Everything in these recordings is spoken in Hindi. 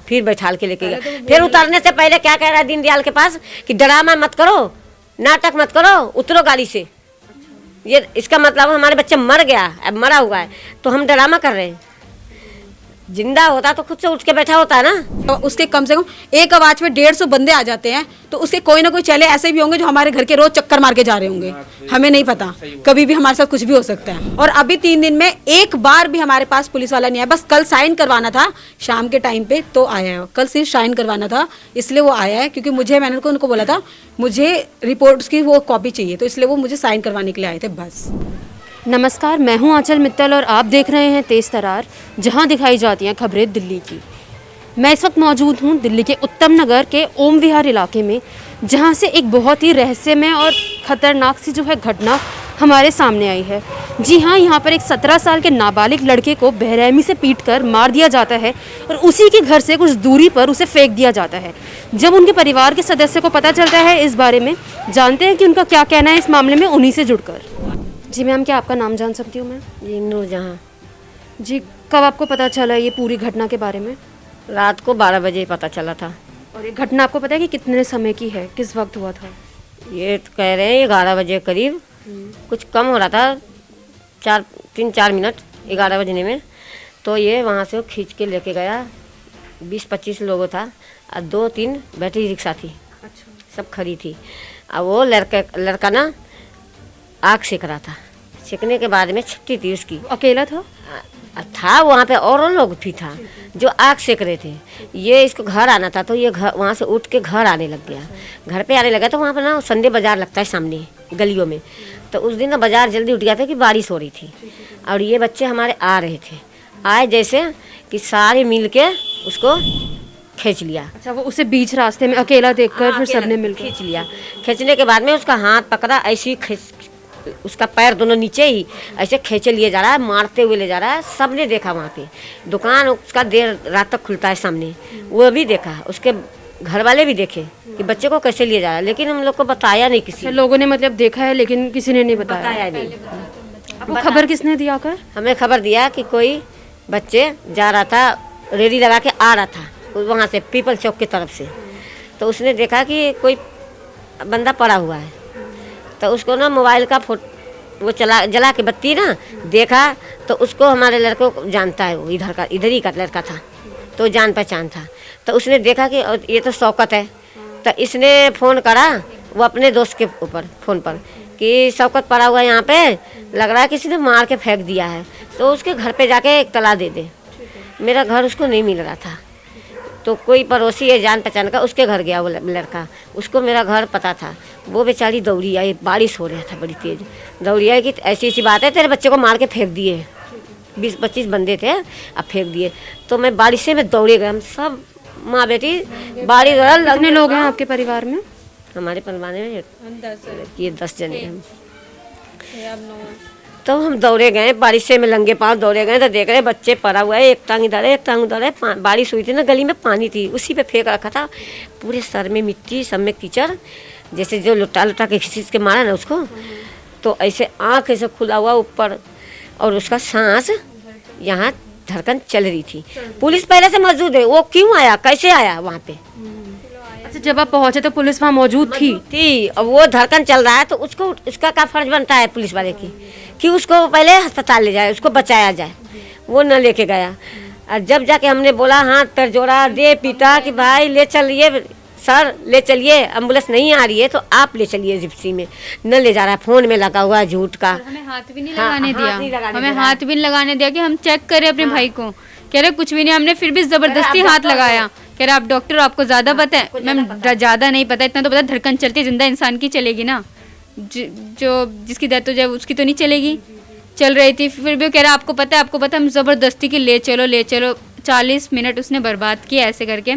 फिर बैठाल के लेके गया। फिर उतरने से पहले क्या कह रहा है दीनदयाल के पास कि ड्रामा मत करो, नाटक मत करो, उतरो गाड़ी से। ये इसका मतलब हमारे बच्चे मर गया, अब मरा हुआ है तो हम ड्रामा कर रहे हैं। जिंदा होता तो खुद से उठ के बैठा होता ना। तो उसके कम से कम एक आवाज में 150 बंदे आ जाते हैं, तो उसके कोई ना कोई चेले ऐसे भी होंगे जो हमारे घर के रोज चक्कर मार के जा रहे होंगे। हमें नहीं पता, कभी भी हमारे साथ कुछ भी हो सकता है। और अभी 3 दिन में एक बार भी हमारे पास पुलिस वाला नहीं आया। बस कल साइन करवाना था शाम के टाइम पे तो आया है। कल सिर्फ साइन करवाना था इसलिए वो आया है, क्योंकि मैंने उनको बोला था मुझे रिपोर्ट्स की वो कॉपी चाहिए, तो इसलिए वो मुझे साइन करवाने के लिए आए थे बस। नमस्कार, मैं हूं आंचल मित्तल और आप देख रहे हैं तेज़ तरार, जहां दिखाई जाती हैं खबरें दिल्ली की। मैं इस वक्त मौजूद हूं दिल्ली के उत्तम नगर के ओम विहार इलाके में, जहां से एक बहुत ही रहस्यमय और ख़तरनाक सी जो है घटना हमारे सामने आई है। जी हाँ, यहाँ पर एक 17 साल के नाबालिग लड़के को बेरहमी से पीटकर मार दिया जाता है और उसी के घर से कुछ दूरी पर उसे फेंक दिया जाता है। जब उनके परिवार के सदस्य को पता चलता है इस बारे में, जानते हैं कि उनका क्या कहना है इस मामले में, उन्हीं से जुड़कर। जी मैम, क्या आपका नाम जान सकती हूँ मैं? जी नूरजहाँ। जी, कब आपको पता चला ये पूरी घटना के बारे में? रात को 12 बजे पता चला था। और ये घटना आपको पता है कि कितने समय की है, किस वक्त हुआ था? ये तो कह रहे हैं 11 बजे करीब, कुछ कम हो रहा था, 3-4 मिनट 11 बजने में। तो ये वहाँ से वो खींच के लेके गया। 20-25 लोगों था और 2-3 बैटरी रिक्शा थी। अच्छा। सब खड़ी थी। और वो लड़का ना आग सेक रहा था। सेकने के बाद में छुट्टी थी उसकी। अकेला था? था वहाँ पे और लोग भी था जो आग सेक रहे थे। ये इसको घर आना था तो ये घर वहाँ से उठ के घर आने लग गया। घर पे आने लगा तो वहाँ पर ना संडे बाज़ार लगता है सामने गलियों में। तो उस दिन ना बाज़ार जल्दी उठ गया था कि बारिश हो रही थी और ये बच्चे हमारे आ रहे थे। आए जैसे कि सारे मिल के उसको खींच लिया। अच्छा, वो उसे बीच रास्ते में अकेला देखकर फिर सबने मिलकर खींच लिया। खींचने के बाद में उसका हाथ पकड़ा, ऐसे ही उसका पैर दोनों नीचे ही ऐसे खींचे लिए जा रहा है, मारते हुए ले जा रहा है। सबने देखा वहाँ पे। दुकान उसका देर रात तक खुलता है सामने, वो भी देखा। उसके घर वाले भी देखे कि बच्चे को कैसे लिए जा रहा है, लेकिन हम लोग को बताया नहीं किसी। लोगों ने मतलब देखा है लेकिन किसी ने नहीं बताया नहीं। आपको खबर किसने दिया कर? हमें खबर दिया कि कोई बच्चे जा रहा था, रेडी लगा के आ रहा था वहाँ से पीपल चौक की तरफ से। तो उसने देखा कि कोई बंदा पड़ा हुआ है, तो उसको ना मोबाइल का वो जला के बत्ती ना देखा। तो उसको हमारे लड़कों को जानता है, वो इधर ही का लड़का था, तो जान पहचान था। तो उसने देखा कि ये तो शौकत है। तो इसने फ़ोन करा वो अपने दोस्त के ऊपर फ़ोन पर कि शौकत पड़ा हुआ है यहाँ पे, लग रहा है किसी ने मार के फेंक दिया है, तो उसके घर पे जाके एक तला दे दे। मेरा घर उसको नहीं मिल रहा था, तो कोई पड़ोसी है जान पहचान का, उसके घर गया वो लड़का। उसको मेरा घर पता था। वो बेचारी दौड़ी आई, बारिश हो रहा था बड़ी तेज़। दौड़ी आई कि ऐसी ऐसी बात है, तेरे बच्चे को मार के फेंक दिए। 20-25 बंदे थे, अब फेंक दिए। तो मैं बारिश में दौड़े गए, हम सब माँ बेटी बारिश। कितने लोग हैं आपके परिवार में? हमारे परिवार में ये 10 जने हैं। तो हम दौड़े गए, बारिश में नंगे पाँव दौड़े गए। तो देख रहे बच्चे पड़ा हुआ है, एक टांग इधर है एक टांग उधर है। बारिश हुई थी ना, गली में पानी थी, उसी पे फेंक रखा था। पूरे सर में मिट्टी, सब में कीचड़, जैसे जो लुटा के खींच के मारा ना उसको। तो ऐसे आँख ऐसे खुला हुआ ऊपर, और उसका सांस यहाँ धड़कन चल रही थी। पुलिस पहले से मौजूद है। वो क्यों आया, कैसे आया वहाँ पे? अच्छा, जब आप पहुँचे तो पुलिस वहाँ मौजूद थी? अब वो धड़कन चल रहा है तो उसको, उसका क्या फर्ज बनता है पुलिस वाले की कि उसको पहले अस्पताल ले जाए, उसको बचाया जाए। वो न लेके गया। और जब जाके हमने बोला, हाथ पैर जोड़ा, दे पीटा कि भाई ले चलिए सर, ले चलिए, एम्बुलेंस नहीं आ रही है तो आप ले चलिए जिप्सी में। न ले जा रहा है, फ़ोन में लगा हुआ है झूठ का। हमें हाथ भी नहीं लगाने दिया, हमें हाथ भी नहीं लगाने दिया कि हम चेक करें अपने भाई को। कह रहे कुछ भी नहीं, हमने फिर भी जबरदस्ती हाथ लगाया। कह रहे आप डॉक्टर हो, आपको ज़्यादा पता है। मैम ज़्यादा नहीं पता, इतना तो पता, धड़कन चलती है, जिंदा इंसान की चलेगी ना, जो जिसकी डेथ हो जाए उसकी तो नहीं चलेगी। चल रही थी, फिर भी कह रहा आपको पता है, आपको पता है। हम ज़बरदस्ती की ले चलो ले चलो, 40 मिनट उसने बर्बाद किया ऐसे करके।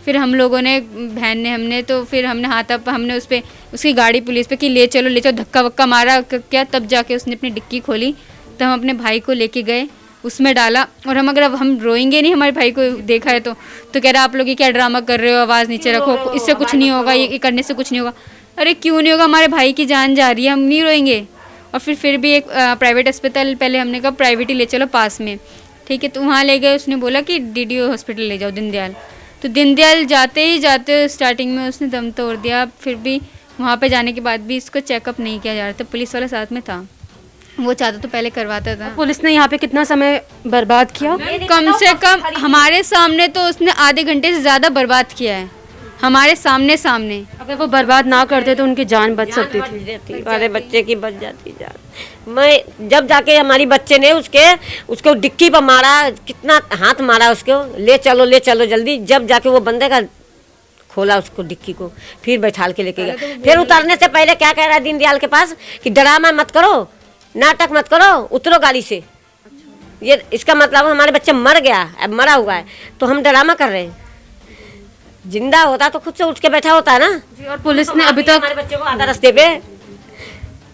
फिर हम लोगों ने, बहन ने, हमने तो फिर हमने हाथ अप, हमने उस पर उसकी गाड़ी पुलिस पे कि ले चलो, धक्का वक्का मारा क्या, तब जाके उसने अपनी डिक्की खोली। तो हम अपने भाई को लेके गए, उसमें डाला। और हम अगर अब हम रोएंगे नहीं, हमारे भाई को देखा है तो कह रहा आप लोग ये क्या ड्रामा कर रहे हो, आवाज़ नीचे रखो, इससे कुछ नहीं होगा, ये करने से कुछ नहीं होगा। अरे क्यों नहीं होगा, हमारे भाई की जान जा रही है, हम नहीं रोएंगे। और फिर भी एक प्राइवेट अस्पताल, पहले हमने कहा प्राइवेट ही ले चलो पास में, ठीक है। तो वहाँ ले गए, उसने बोला कि DDO हॉस्पिटल ले जाओ, दीनदयाल। तो दीनदयाल जाते ही जाते स्टार्टिंग में उसने दम तोड़ दिया। फिर भी वहाँ पे जाने के बाद भी इसको चेकअप नहीं किया जा रहा था। पुलिस वाला साथ में था, वो चाहता तो पहले करवाता था। पुलिस ने यहाँ पे कितना समय बर्बाद किया? कम से कम हमारे सामने तो उसने आधे घंटे से ज़्यादा बर्बाद किया है, हमारे सामने। अगर वो बर्बाद ना करते तो उनकी जान बच सकती थी। हमारे बच्चे की बच जाती जान। मैं जब जाके हमारी बच्चे ने उसको डिक्की पर मारा, कितना हाथ मारा उसको, ले चलो जल्दी। जब जाके वो बंदे का खोला उसको डिक्की को, फिर बैठाल के लेके गया। फिर उतरने से पहले क्या कह रहा है दीनदयाल के पास कि ड्रामा मत करो, नाटक मत करो, उतरो गाड़ी से। ये इसका मतलब हमारे बच्चे मर गया, अब मरा हुआ है तो हम ड्रामा कर रहे हैं। जिंदा होता तो खुद से उठ के बैठा होता है ना। जी, और पुलिस ने अभी तक हमारे बच्चे को आधा रास्ते पे,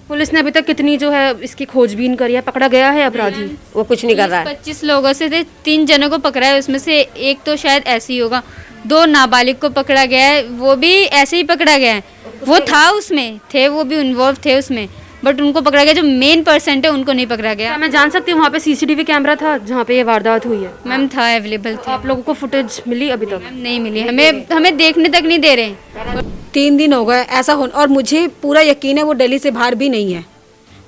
पुलिस ने अभी तक कितनी जो है इसकी खोजबीन करी है? पकड़ा गया है अपराधी? वो कुछ नहीं कर रहा है। 25 लोगों से थे, 3 जनों को पकड़ा है, उसमें से एक तो शायद ऐसे ही होगा। 2 नाबालिग को पकड़ा गया है, वो भी ऐसे ही पकड़ा गया है। वो था उसमें थे, वो भी इन्वॉल्व थे उसमें, बट उनको पकड़ा गया। जो मेन पर्सन है उनको नहीं पकड़ा गया। क्या मैं जान सकती हूँ वहाँ पे सीसीटीवी कैमरा था जहाँ पे ये वारदात हुई है? मैम था, अवेलेबल थे। आप लोगों को फुटेज मिली अभी तक? मैम नहीं मिली, हमें देखने तक नहीं दे रहे। 3 दिन हो गए ऐसा हो, और मुझे पूरा यकीन है वो दिल्ली से बाहर भी नहीं है,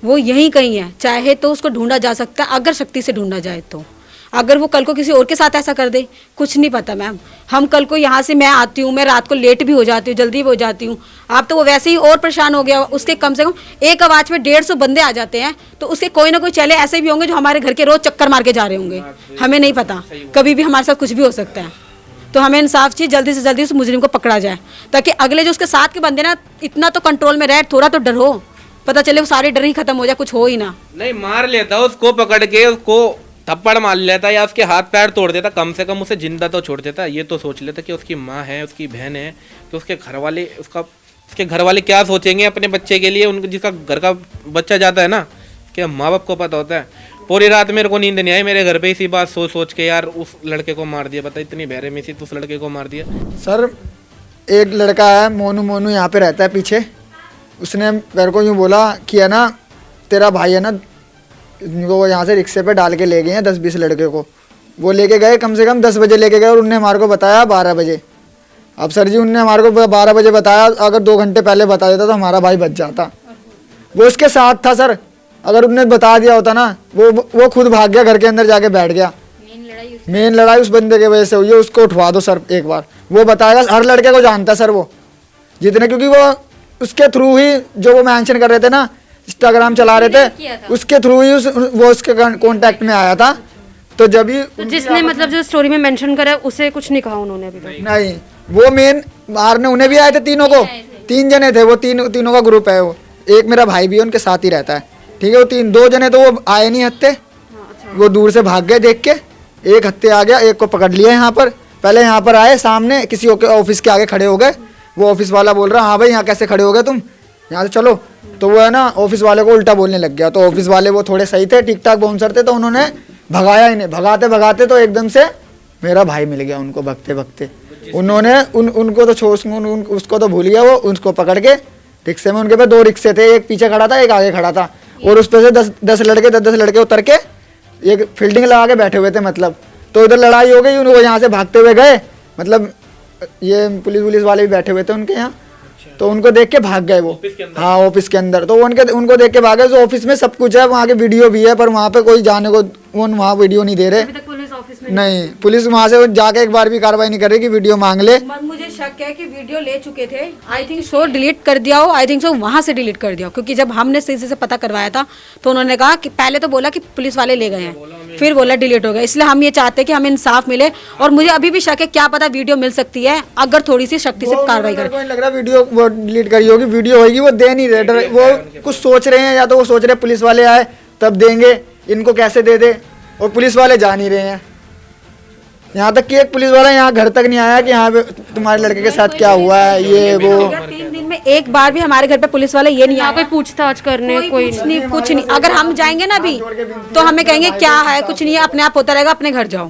वो यहीं कहीं है। चाहे तो उसको ढूंढा जा सकता है, अगर शक्ति से ढूंढा जाए तो। अगर वो कल को किसी और के साथ ऐसा कर दे, कुछ नहीं पता मैम। हम कल को यहाँ से मैं आती हूँ, मैं रात को लेट भी हो जाती हूँ, जल्दी भी हो जाती हूँ। आप तो वो वैसे ही और परेशान हो गया। उसके कम से कम एक आवाज़ में 150 बंदे आ जाते हैं, तो उसके कोई ना कोई चेले ऐसे भी होंगे जो हमारे घर के रोज चक्कर मार के जा रहे होंगे। हमें नहीं पता, कभी भी हमारे साथ कुछ भी हो सकता है। तो हमें इंसाफ चाहिए, जल्दी से जल्दी उस मुजरिम को पकड़ा जाए, ताकि अगले जो उसके साथ के बंदे ना इतना तो कंट्रोल में रहे, थोड़ा तो डर हो, पता चले वो सारे डर ही खत्म हो जाए, कुछ हो ही ना। नहीं मार लेता उसको, पकड़ के उसको थप्पड़ मार लेता या उसके हाथ पैर तोड़ देता, कम से कम उसे जिंदा तो छोड़ देता। ये तो सोच लेता कि उसकी माँ है, उसकी बहन है, तो उसके घर वाले क्या सोचेंगे अपने बच्चे के लिए। उनके जिसका घर का बच्चा जाता है ना, कि माँ बाप को पता होता है। पूरी रात मेरे को नींद नहीं आई, मेरे घर पे इसी बात सोच के यार उस लड़के को मार दिया। बता, इतनी बहरे में से उस लड़के को मार दिया। सर एक लड़का है मोनू यहाँ पे रहता है पीछे, उसने मेरे को यूँ बोला कि है ना तेरा भाई है ना, वो यहाँ से रिक्शे पे डाल के ले गए हैं 10-20 लड़के को। वो लेके गए, कम से कम 10 बजे लेके गए, और उनने हमारे को बताया 12 बजे। अब सर जी उनने हमारे को 12 बजे बताया, अगर 2 घंटे पहले बता देता तो हमारा भाई बच जाता। वो उसके साथ था सर, अगर उनने बता दिया होता ना, वो खुद भाग गया, घर के अंदर जाके बैठ गया। मेन लड़ाई उस बंदे की वजह से हुई है। उसको उठवा दो सर एक बार, वो बताएगा। हर लड़के को जानता है सर वो जितने, क्योंकि वो उसके थ्रू ही जो वो मेंशन कर रहे थे ना, इंस्टाग्राम चला रहे थे, उसके थ्रू ही वो उसके कांटेक्ट में आया था। तो जब ही तो जिसने मतलब जो स्टोरी में मेंशन करा उसे कुछ नहीं कहा उन्होंने अभी तक? नहीं, वो मेन मारने उन्हें भी आए थे, तीनों को, 3 जने थे वो, तीनों का ग्रुप है वो। एक मेरा भाई भी उनके साथ ही रहता है, ठीक है। वो 2 जने तो वो आए नहीं हत्ते, वो दूर से भाग गए देख के। एक हत्ते आ गया, एक को पकड़ लिया यहाँ पर। पहले यहाँ पर आए सामने किसी ऑफिस के आगे खड़े हो गए। वो ऑफिस वाला बोल रहा, हाँ भाई यहाँ कैसे खड़े हो गए तुम, यहाँ से चलो। तो वो है ना ऑफिस वाले को उल्टा बोलने लग गया। तो ऑफिस वाले वो थोड़े सही थे, ठीक ठाक बाउंसर थे, तो उन्होंने भगाया इन्हें। भगाते तो एकदम से मेरा भाई मिल गया उनको, भगते उन्होंने उनको तो उसको तो भूल गया। वो उसको पकड़ के रिक्शे में, उनके पे 2 रिक्शे थे, एक पीछे खड़ा था, एक आगे खड़ा था, और उस पे से 10 लड़के उतर के एक फील्डिंग लगा के बैठे हुए थे। मतलब तो इधर लड़ाई हो गई, वो यहाँ से भागते हुए गए। मतलब ये पुलिस वाले भी बैठे हुए थे उनके यहाँ, तो उनको देख के भाग गए वो। हाँ, ऑफिस के अंदर। तो उनको देख के भागे। तो ऑफिस में सब कुछ है, वहाँ के वीडियो भी है, पर वहाँ पे कोई जाने को वहाँ वीडियो नहीं दे रहे। पुलिस ऑफिस में नहीं, पुलिस वहाँ से जाके एक बार भी कार्रवाई नहीं कर रही कि वीडियो मांग ले। मुझे शक है कि वीडियो ले चुके थे, आई थिंक सो डिलीट कर दिया हो, आई थिंक सो वहाँ से डिलीट कर दिया हो। क्योंकि जब हमने सीसी से पता करवाया था तो उन्होंने कहा कि पहले तो बोला कि पुलिस वाले ले गए हैं, फिर बोला डिलीट हो गया। इसलिए हम ये चाहते हैं कि हमें इंसाफ मिले। और मुझे अभी भी शक है, क्या पता वीडियो मिल सकती है अगर थोड़ी सी शक्ति से कार्रवाई करें। लग रहा वीडियो वो डिलीट करी होगी, वीडियो होगी वो दे नहीं रहे। वो कुछ सोच रहे हैं, या तो वो सोच रहे पुलिस वाले आए तब देंगे, इनको कैसे दे दे, और पुलिस वाले जा नहीं रहे हैं। यहाँ तक कि एक पुलिस वाला यहाँ घर तक नहीं आया कि यहाँ पे तुम्हारे लड़के के साथ क्या हुआ है, ये वो। 3 दिन में एक बार भी हमारे घर पे पुलिस वाले ये नहीं आया, कोई पूछताछ करने, कोई कुछ नहीं। अगर हम जाएंगे ना अभी तो हमें कहेंगे क्या है, कुछ नहीं है, अपने आप होता रहेगा, अपने घर जाओ।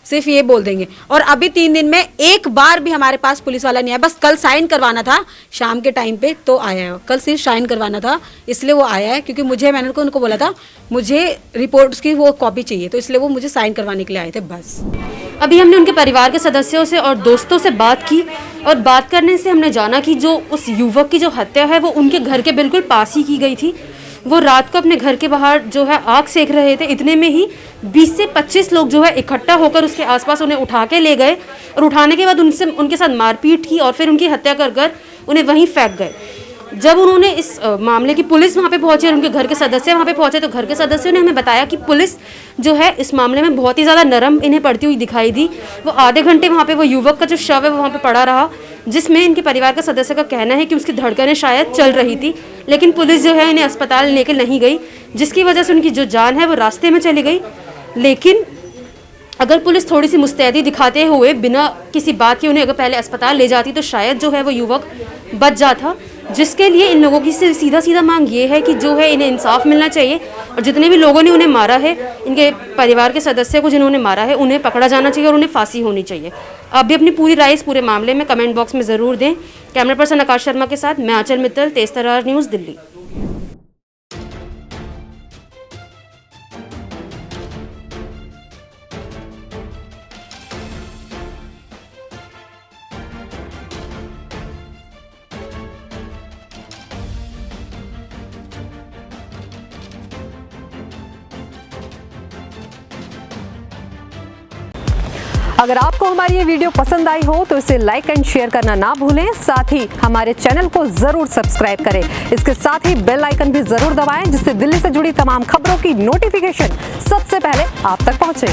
सिर्फ ये बोल देंगे। और अभी 3 दिन में एक बार भी हमारे पास पुलिस वाला नहीं आया। बस कल साइन करवाना था शाम के टाइम पे तो आया है, कल सिर्फ साइन करवाना था इसलिए वो आया है, क्योंकि मैंने उनको बोला था मुझे रिपोर्ट्स की वो कॉपी चाहिए, तो इसलिए वो मुझे साइन करवाने के लिए आए थे बस। अभी हमने उनके परिवार के सदस्यों से और दोस्तों से बात की और बात करने से हमने जाना कि जो उस युवक की जो हत्या है वो उनके घर के बिल्कुल पास ही की गई थी। वो रात को अपने घर के बाहर जो है आग सेक रहे थे, इतने में ही 20 से 25 लोग जो है इकट्ठा होकर उसके आसपास उन्हें उठा के ले गए और उठाने के बाद उनके साथ मारपीट की और फिर उनकी हत्या कर उन्हें वहीं फेंक गए। जब उन्होंने इस मामले की पुलिस वहाँ पे पहुंची और उनके घर के सदस्य वहाँ पे पहुंचे तो घर के सदस्यों ने हमें बताया कि पुलिस जो है इस मामले में बहुत ही ज़्यादा नरम इन्हें पड़ती हुई दिखाई दी। वो आधे घंटे वहाँ पे वो युवक का जो शव है वो वहाँ पे पड़ा रहा, जिसमें इनके परिवार का सदस्य का कहना है कि उसकी धड़कनें शायद चल रही थी, लेकिन पुलिस जो है इन्हें अस्पताल लेकर नहीं गई, जिसकी वजह से उनकी जो जान है वो रास्ते में चली गई। लेकिन अगर पुलिस थोड़ी सी मुस्तैदी दिखाते हुए बिना किसी बात के उन्हें अगर पहले अस्पताल ले जाती तो शायद जो है वो युवक बच जाता, जिसके लिए इन लोगों की सीधा मांग ये है कि जो है इन्हें इंसाफ मिलना चाहिए और जितने भी लोगों ने उन्हें मारा है, इनके परिवार के सदस्य को जिन्होंने मारा है, उन्हें पकड़ा जाना चाहिए और उन्हें फांसी होनी चाहिए। आप भी अपनी पूरी राय इस पूरे मामले में कमेंट बॉक्स में ज़रूर दें। कैमरा पर्सन आकाश शर्मा के साथ मैं आंचल मित्तल, तेज तरार न्यूज़, दिल्ली। अगर आपको हमारी ये वीडियो पसंद आई हो तो इसे लाइक एंड शेयर करना ना भूलें। साथ ही हमारे चैनल को जरूर सब्सक्राइब करें। इसके साथ ही बेल आइकन भी जरूर दबाएं, जिससे दिल्ली से जुड़ी तमाम खबरों की नोटिफिकेशन सबसे पहले आप तक पहुंचे।